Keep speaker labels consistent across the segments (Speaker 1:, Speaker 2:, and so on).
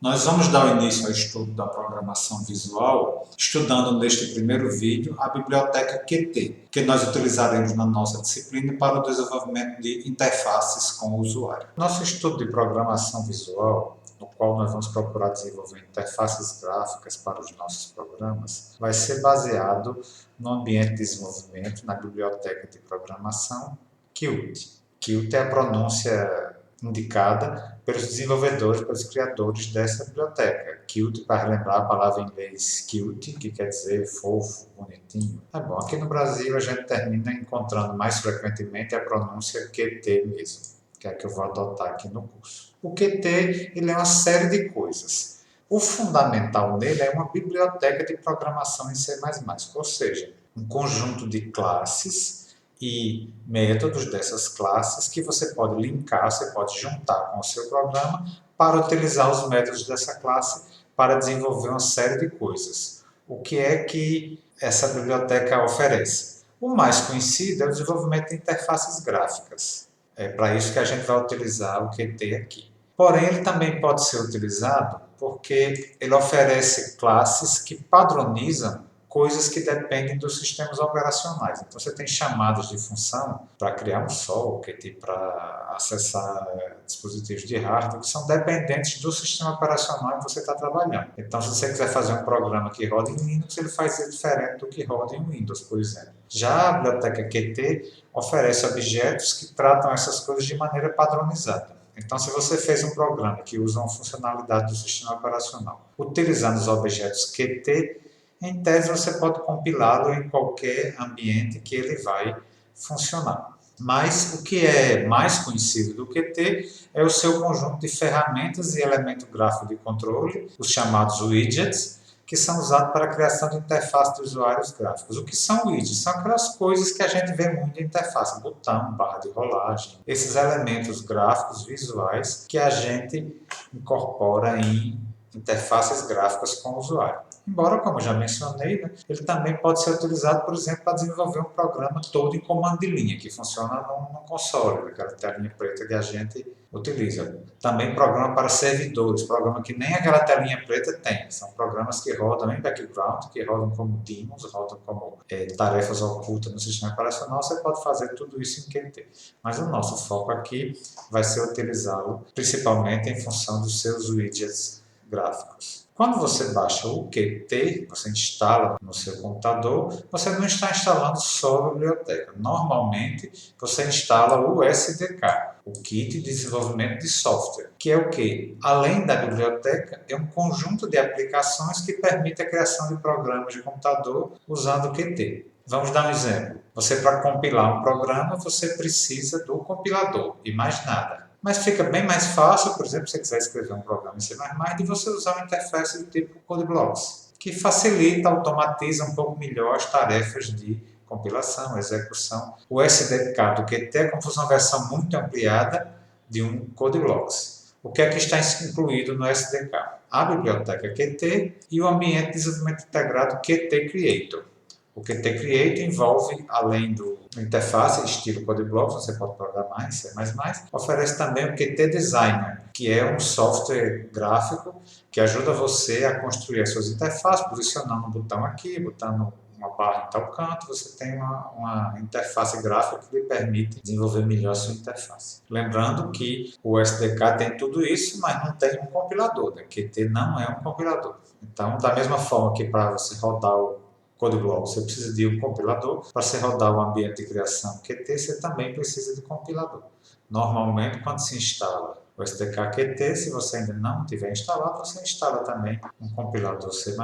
Speaker 1: Nós vamos dar início ao estudo da programação visual, estudando neste primeiro vídeo a biblioteca Qt, que nós utilizaremos na nossa disciplina para o desenvolvimento de interfaces com o usuário. Nosso estudo de programação visual, no qual nós vamos procurar desenvolver interfaces gráficas para os nossos programas, vai ser baseado no ambiente de desenvolvimento na biblioteca de programação Qt. Qt é a pronúncia indicada pelos desenvolvedores, pelos criadores dessa biblioteca. Qt, para relembrar a palavra em inglês cute, que quer dizer fofo, bonitinho. É bom, aqui no Brasil a gente termina encontrando mais frequentemente a pronúncia Qt mesmo, que é a que eu vou adotar aqui no curso. O Qt, ele é uma série de coisas. O fundamental nele é uma biblioteca de programação em C++, ou seja, um conjunto de classes e métodos dessas classes que você pode linkar, você pode juntar com o seu programa para utilizar os métodos dessa classe para desenvolver uma série de coisas. O que é que essa biblioteca oferece? O mais conhecido é o desenvolvimento de interfaces gráficas. É para isso que a gente vai utilizar o Qt aqui. Porém, ele também pode ser utilizado porque ele oferece classes que padronizam coisas que dependem dos sistemas operacionais. Então, você tem chamadas de função para criar um socket, para acessar dispositivos de hardware, que são dependentes do sistema operacional que você está trabalhando. Então, se você quiser fazer um programa que roda em Linux, ele faz diferente do que roda em Windows, por exemplo. Já a biblioteca Qt oferece objetos que tratam essas coisas de maneira padronizada. Então, se você fez um programa que usa uma funcionalidade do sistema operacional, utilizando os objetos Qt, em tese, você pode compilá-lo em qualquer ambiente que ele vai funcionar. Mas o que é mais conhecido do Qt é o seu conjunto de ferramentas e elementos gráficos de controle, os chamados widgets, que são usados para a criação de interface de usuários gráficos. O que são widgets? São aquelas coisas que a gente vê muito em interface, botão, barra de rolagem, esses elementos gráficos visuais que a gente incorpora em interfaces gráficas com o usuário. Embora, como já mencionei, ele também pode ser utilizado, por exemplo, para desenvolver um programa todo em comando de linha, que funciona no console, aquela telinha preta que a gente utiliza. Também programa para servidores, programa que nem aquela telinha preta tem. São programas que rodam em background, que rodam como daemons, rodam como tarefas ocultas no sistema operacional. Você pode fazer tudo isso em Qt. Mas o nosso foco aqui vai ser utilizá-lo principalmente em função dos seus widgets gráficos. Quando você baixa o Qt, você instala no seu computador, você não está instalando só a biblioteca. Normalmente, você instala o SDK, o Kit de Desenvolvimento de Software, que é o que? Além da biblioteca, é um conjunto de aplicações que permite a criação de programas de computador usando o Qt. Vamos dar um exemplo. Você, para compilar um programa, você precisa do compilador e mais nada. Mas fica bem mais fácil, por exemplo, se você quiser escrever um programa em C++, de você usar uma interface do tipo CodeBlocks, que facilita, automatiza um pouco melhor as tarefas de compilação, execução. O SDK do Qt é como se fosse uma versão muito ampliada de um CodeBlocks. O que é que está incluído no SDK? A biblioteca Qt e o ambiente de desenvolvimento integrado Qt Creator. O Qt Creator envolve, além do interface estilo CodeBlocks, você pode programar em C++, oferece também o Qt Designer, que é um software gráfico que ajuda você a construir as suas interfaces, posicionando um botão aqui, botando uma barra em tal canto, você tem uma interface gráfica que lhe permite desenvolver melhor a sua interface. Lembrando que o SDK tem tudo isso, mas não tem um compilador, né? Qt não é um compilador. Então, da mesma forma que para você rodar o CodeBlocks, você precisa de um compilador. Para você rodar o ambiente de criação Qt, você também precisa de compilador. Normalmente, quando se instala o SDK Qt, se você ainda não tiver instalado, você instala também um compilador C++.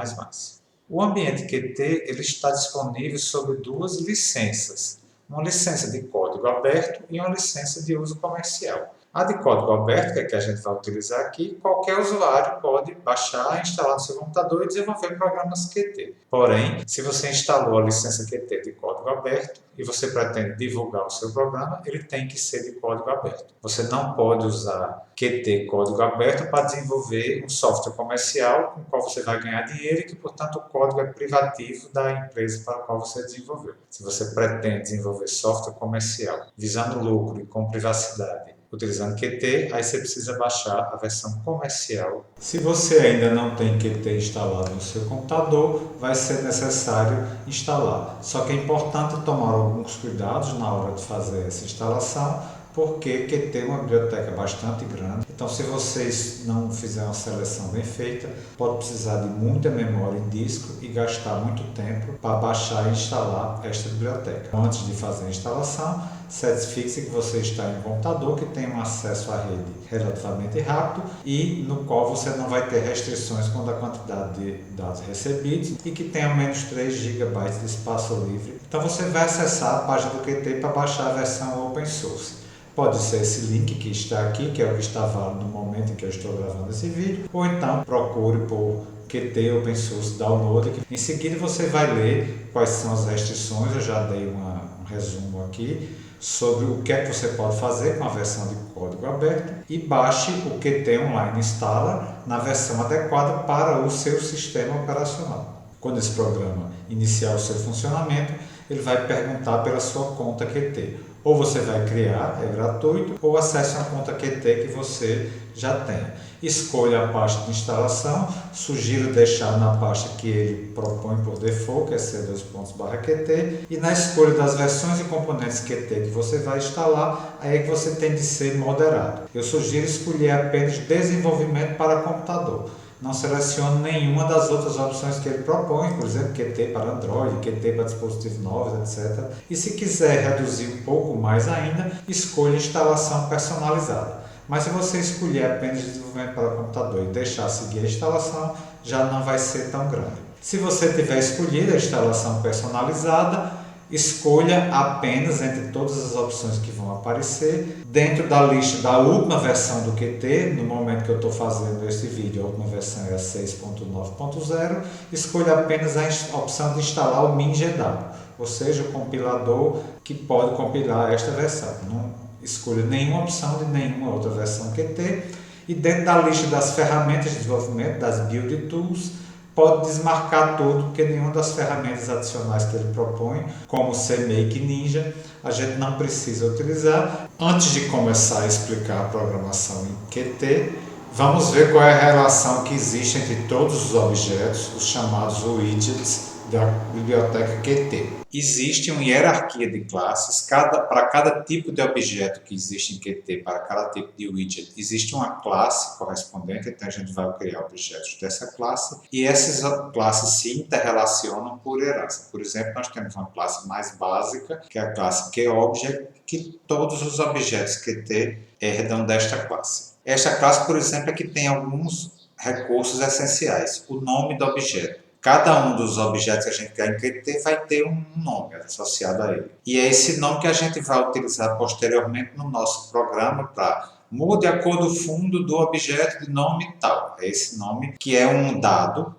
Speaker 1: O ambiente Qt ele está disponível sob duas licenças. Uma licença de código aberto e uma licença de uso comercial. A de código aberto, que é a que a gente vai utilizar aqui, qualquer usuário pode baixar, instalar no seu computador e desenvolver programas Qt. Porém, se você instalou a licença Qt de código aberto e você pretende divulgar o seu programa, ele tem que ser de código aberto. Você não pode usar Qt código aberto para desenvolver um software comercial com o qual você vai ganhar dinheiro e que, portanto, o código é privativo da empresa para a qual você desenvolveu. Se você pretende desenvolver software comercial visando lucro e com privacidade, utilizando Qt, aí você precisa baixar a versão comercial. Se você ainda não tem Qt instalado no seu computador, vai ser necessário instalar. Só que é importante tomar alguns cuidados na hora de fazer essa instalação, porque Qt é uma biblioteca bastante grande. Então, se vocês não fizerem uma seleção bem feita, pode precisar de muita memória em disco e gastar muito tempo para baixar e instalar esta biblioteca. Antes de fazer a instalação, certifique-se que você está em um computador que tem um acesso à rede relativamente rápido e no qual você não vai ter restrições quanto à quantidade de dados recebidos e que tenha menos 3 GB de espaço livre. Então você vai acessar a página do Qt para baixar a versão open source. Pode ser esse link que está aqui, que é o que está válido no momento em que eu estou gravando esse vídeo, ou então procure por Qt Open Source Download. Em seguida você vai ler quais são as restrições, eu já dei um resumo aqui sobre o que é que você pode fazer com a versão de código aberto e baixe o Qt Online Installer na versão adequada para o seu sistema operacional. Quando esse programa iniciar o seu funcionamento, ele vai perguntar pela sua conta Qt. Ou você vai criar, é gratuito, ou acesse uma conta Qt que você já tenha. Escolha a pasta de instalação, sugiro deixar na pasta que ele propõe por default, que é c2.qt, e na escolha das versões e componentes Qt que você vai instalar, aí é que você tem de ser moderado. Eu sugiro escolher apenas desenvolvimento para computador. Não selecione nenhuma das outras opções que ele propõe, por exemplo, Qt para Android, Qt para dispositivos novos, etc. E se quiser reduzir um pouco mais ainda, escolha instalação personalizada. Mas se você escolher apenas desenvolvimento para computador e deixar seguir a instalação, já não vai ser tão grande. Se você tiver escolhido a instalação personalizada, escolha apenas entre todas as opções que vão aparecer. Dentro da lista da última versão do Qt, no momento que eu estou fazendo este vídeo, a última versão é a 6.9.0, escolha apenas a opção de instalar o MinGW, ou seja, o compilador que pode compilar esta versão. Não escolha nenhuma opção de nenhuma outra versão Qt. E dentro da lista das ferramentas de desenvolvimento, das Build Tools, pode desmarcar tudo, porque nenhuma das ferramentas adicionais que ele propõe, como o CMake Ninja, a gente não precisa utilizar. Antes de começar a explicar a programação em Qt, vamos ver qual é a relação que existe entre todos os objetos, os chamados widgets da biblioteca Qt. Existe uma hierarquia de classes, para cada tipo de objeto que existe em Qt, para cada tipo de widget, existe uma classe correspondente, então a gente vai criar objetos dessa classe, e essas classes se interrelacionam por herança. Por exemplo, nós temos uma classe mais básica, que é a classe QObject, que todos os objetos Qt herdam desta classe. Esta classe, por exemplo, é que tem alguns recursos essenciais. O nome do objeto. Cada um dos objetos que a gente quer em Qt vai ter um nome associado a ele. E é esse nome que a gente vai utilizar posteriormente no nosso programa para mude a cor do fundo do objeto de nome tal. É esse nome que é um dado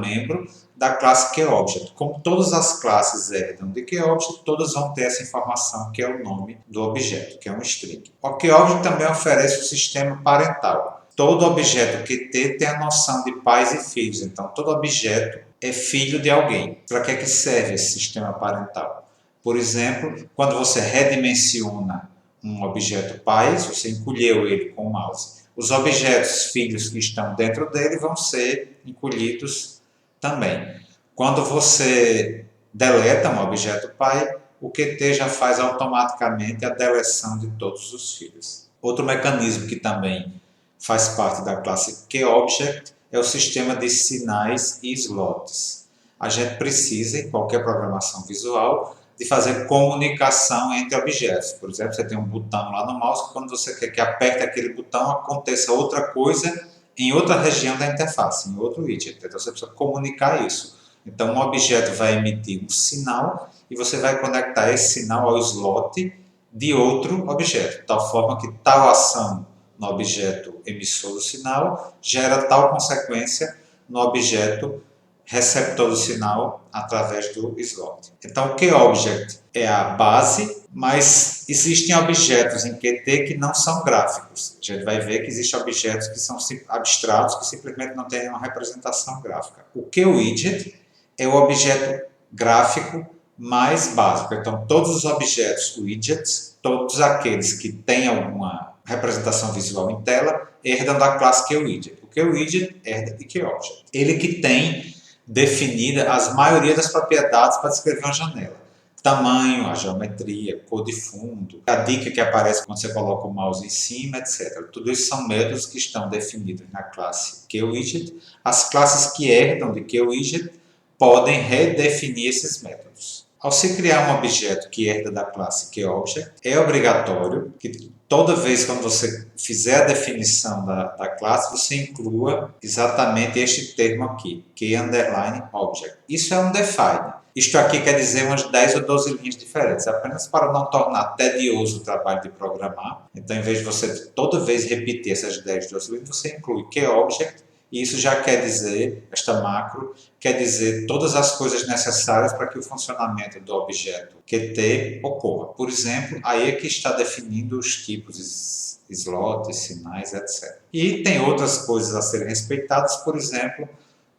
Speaker 1: membro da classe QObject. Como todas as classes herdam de QObject, todas vão ter essa informação que é o nome do objeto, que é um string. O QObject também oferece o sistema parental. Todo objeto Qt tem a noção de pais e filhos, então todo objeto é filho de alguém. Para que é que serve esse sistema parental? Por exemplo, quando você redimensiona um objeto pai, se você encolheu ele com o mouse, os objetos filhos que estão dentro dele vão ser encolhidos também. Quando você deleta um objeto pai, o Qt já faz automaticamente a deleção de todos os filhos. Outro mecanismo que também faz parte da classe QObject é o sistema de sinais e slots. A gente precisa, em qualquer programação visual, de fazer comunicação entre objetos. Por exemplo, você tem um botão lá no mouse, quando você quer que aperte aquele botão, aconteça outra coisa em outra região da interface, em outro widget. Então você precisa comunicar isso. Então um objeto vai emitir um sinal e você vai conectar esse sinal ao slot de outro objeto, de tal forma que tal ação no objeto emissor do sinal gera tal consequência no objeto receptor do sinal através do slot. Então, o QObject é a base, mas existem objetos em Qt que não são gráficos. A gente vai ver que existem objetos que são abstratos, que simplesmente não têm uma representação gráfica. O QWidget é o objeto gráfico mais básico. Então, todos os objetos widgets, todos aqueles que têm alguma representação visual em tela, herdam da classe QWidget. O QWidget herda de QObject. Ele que tem definida as maioria das propriedades para descrever uma janela. Tamanho, a geometria, cor de fundo, a dica que aparece quando você coloca o mouse em cima, etc. Tudo isso são métodos que estão definidos na classe QWidget. As classes que herdam de QWidget podem redefinir esses métodos. Ao se criar um objeto que herda da classe QObject, é obrigatório que toda vez que você fizer a definição da classe, você inclua exatamente este termo aqui, Q_Object. Isso é um define. Isto aqui quer dizer umas 10 ou 12 linhas diferentes, apenas para não tornar tedioso o trabalho de programar. Então, em vez de você toda vez repetir essas 10, 12 linhas, você inclui QObject, e isso já quer dizer, esta macro, quer dizer todas as coisas necessárias para que o funcionamento do objeto Qt ocorra. Por exemplo, aí é que está definindo os tipos slots, sinais, etc. E tem outras coisas a serem respeitadas, por exemplo,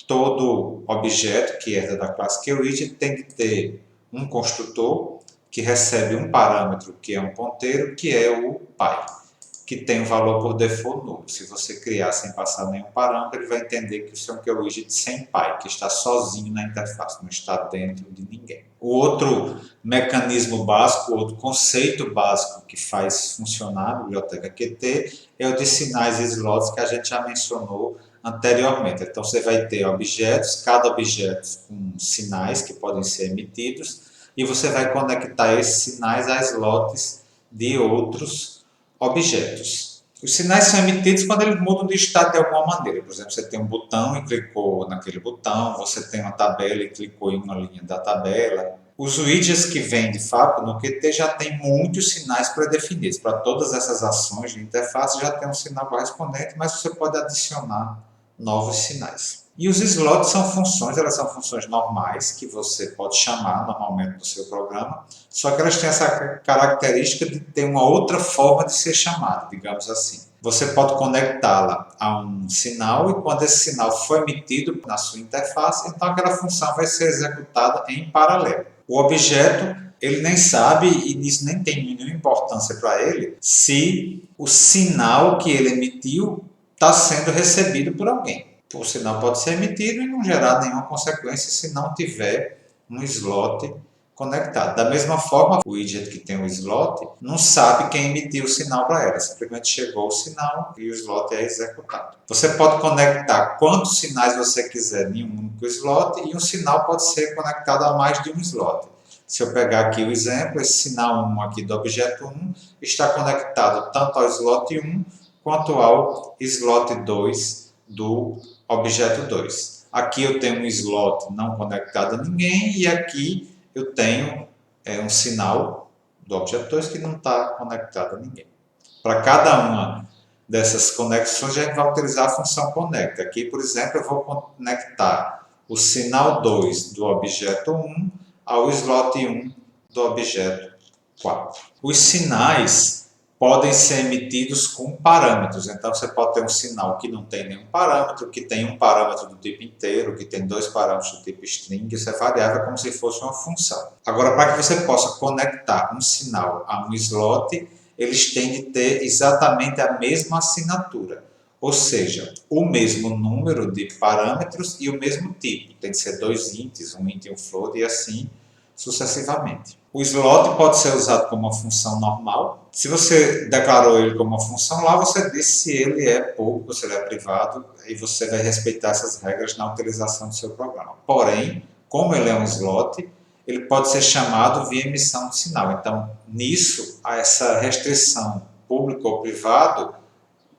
Speaker 1: todo objeto que herda da classe QWidget tem que ter um construtor que recebe um parâmetro que é um ponteiro, que é o pi, que tem um valor por default nulo. Se você criar sem passar nenhum parâmetro, ele vai entender que isso é um QWidget sem pi, que está sozinho na interface, não está dentro de ninguém. O outro mecanismo básico, o outro conceito básico que faz funcionar a biblioteca Qt é o de sinais e slots que a gente já mencionou anteriormente. Então, você vai ter objetos, cada objeto com sinais que podem ser emitidos, e você vai conectar esses sinais a slots de outros objetos. Os sinais são emitidos quando eles mudam de estado de alguma maneira. Por exemplo, você tem um botão e clicou naquele botão, você tem uma tabela e clicou em uma linha da tabela. Os widgets que vêm de fábrica no Qt já tem muitos sinais pré-definidos. Para todas essas ações de interface já tem um sinal correspondente, mas você pode adicionar novos sinais. E os slots são funções, elas são funções normais que você pode chamar normalmente no seu programa, só que elas têm essa característica de ter uma outra forma de ser chamada, digamos assim. Você pode conectá-la a um sinal e quando esse sinal for emitido na sua interface, então aquela função vai ser executada em paralelo. O objeto, ele nem sabe, e nisso nem tem nenhuma importância para ele, se o sinal que ele emitiu está sendo recebido por alguém. O sinal pode ser emitido e não gerar nenhuma consequência se não tiver um slot conectado. Da mesma forma, o widget que tem o slot não sabe quem emitiu o sinal para ela. Simplesmente chegou o sinal e o slot é executado. Você pode conectar quantos sinais você quiser em um único slot e um sinal pode ser conectado a mais de um slot. Se eu pegar aqui o exemplo, esse sinal 1 aqui do objeto 1 está conectado tanto ao slot 1 quanto ao slot 2 do objeto 2. Aqui eu tenho um slot não conectado a ninguém e aqui eu tenho um sinal do objeto 2 que não está conectado a ninguém. Para cada uma dessas conexões, a gente vai utilizar a função connect. Aqui, por exemplo, eu vou conectar o sinal 2 do objeto 1 ao slot 1 do objeto 4. Os sinais podem ser emitidos com parâmetros. Então, você pode ter um sinal que não tem nenhum parâmetro, que tem um parâmetro do tipo inteiro, que tem dois parâmetros do tipo string. Isso é variável como se fosse uma função. Agora, para que você possa conectar um sinal a um slot, eles têm de ter exatamente a mesma assinatura. Ou seja, o mesmo número de parâmetros e o mesmo tipo. Tem que ser dois ints, um int e um float, e assim sucessivamente. O slot pode ser usado como uma função normal. Se você declarou ele como uma função lá, você diz se ele é público, se ele é privado, e você vai respeitar essas regras na utilização do seu programa. Porém, como ele é um slot, ele pode ser chamado via emissão de sinal. Então, nisso, essa restrição público ou privado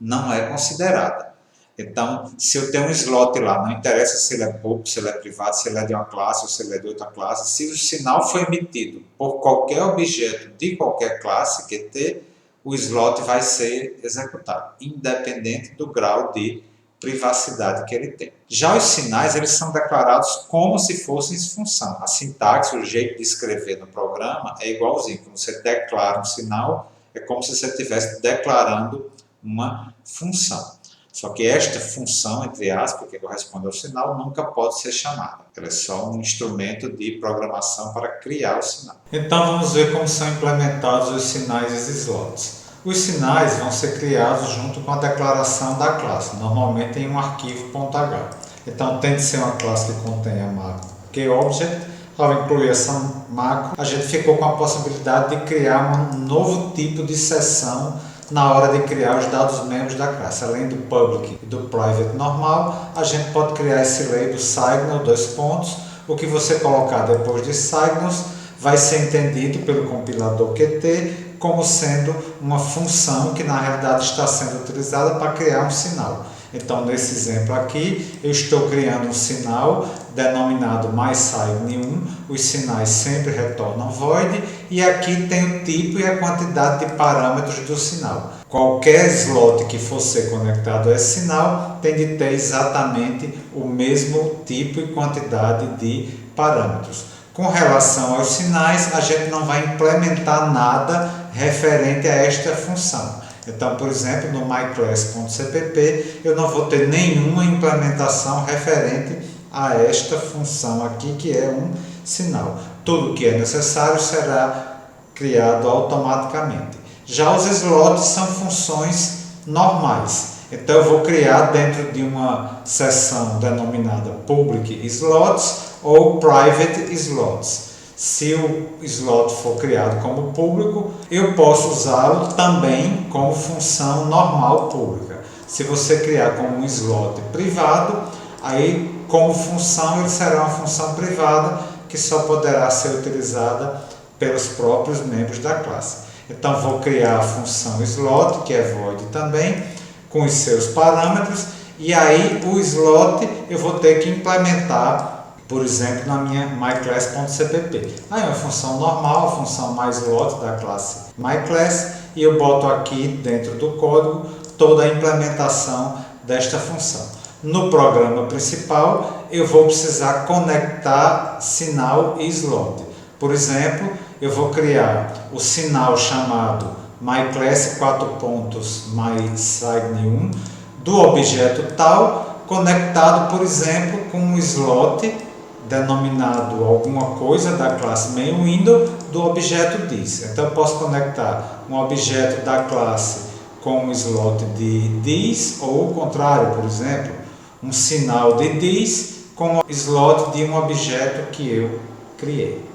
Speaker 1: não é considerada. Então, se eu tenho um slot lá, não interessa se ele é público, se ele é privado, se ele é de uma classe ou se ele é de outra classe, se o sinal foi emitido por qualquer objeto de qualquer classe Qt, o slot vai ser executado, independente do grau de privacidade que ele tem. Já os sinais, eles são declarados como se fossem função. A sintaxe, o jeito de escrever no programa é igualzinho. Quando você declara um sinal, é como se você estivesse declarando uma função. Só que esta função, entre aspas, que corresponde ao sinal, nunca pode ser chamada. Ela é só um instrumento de programação para criar o sinal. Então vamos ver como são implementados os sinais e os slots. Os sinais vão ser criados junto com a declaração da classe, normalmente em um arquivo .h. Então tem de ser uma classe que contenha macro QObject. Ao incluir essa macro, a gente ficou com a possibilidade de criar um novo tipo de seção na hora de criar os dados membros da classe. Além do public e do private normal, a gente pode criar esse label signal, o que você colocar depois de signals vai ser entendido pelo compilador Qt como sendo uma função que na realidade está sendo utilizada para criar um sinal. Então, nesse exemplo aqui, eu estou criando um sinal denominado mySign1, os sinais sempre retornam void, e aqui tem o tipo e a quantidade de parâmetros do sinal. Qualquer slot que for ser conectado a esse sinal tem de ter exatamente o mesmo tipo e quantidade de parâmetros. Com relação aos sinais, a gente não vai implementar nada referente a esta função. Então, por exemplo, no myClass.cpp eu não vou ter nenhuma implementação referente a esta função aqui, que é um sinal. Tudo que é necessário será criado automaticamente. Já os slots são funções normais. Então, eu vou criar dentro de uma seção denominada public slots ou private slots. Se o slot for criado como público, eu posso usá-lo também como função normal pública. Se você criar como um slot privado, aí como função ele será uma função privada que só poderá ser utilizada pelos próprios membros da classe. Então vou criar a função slot, que é void também, com os seus parâmetros, e aí o slot eu vou ter que implementar, por exemplo, na minha myClass.cpp. Aí é uma função normal, a função mySlot da classe myClass, e eu boto aqui dentro do código toda a implementação desta função. No programa principal, eu vou precisar conectar sinal e slot. Por exemplo, eu vou criar o sinal chamado myClass mySign1 do objeto tal, conectado, por exemplo, com um slot denominado alguma coisa da classe mainWindow do objeto this. Então eu posso conectar um objeto da classe com um slot de this, ou o contrário, por exemplo, um sinal de this com um slot de um objeto que eu criei.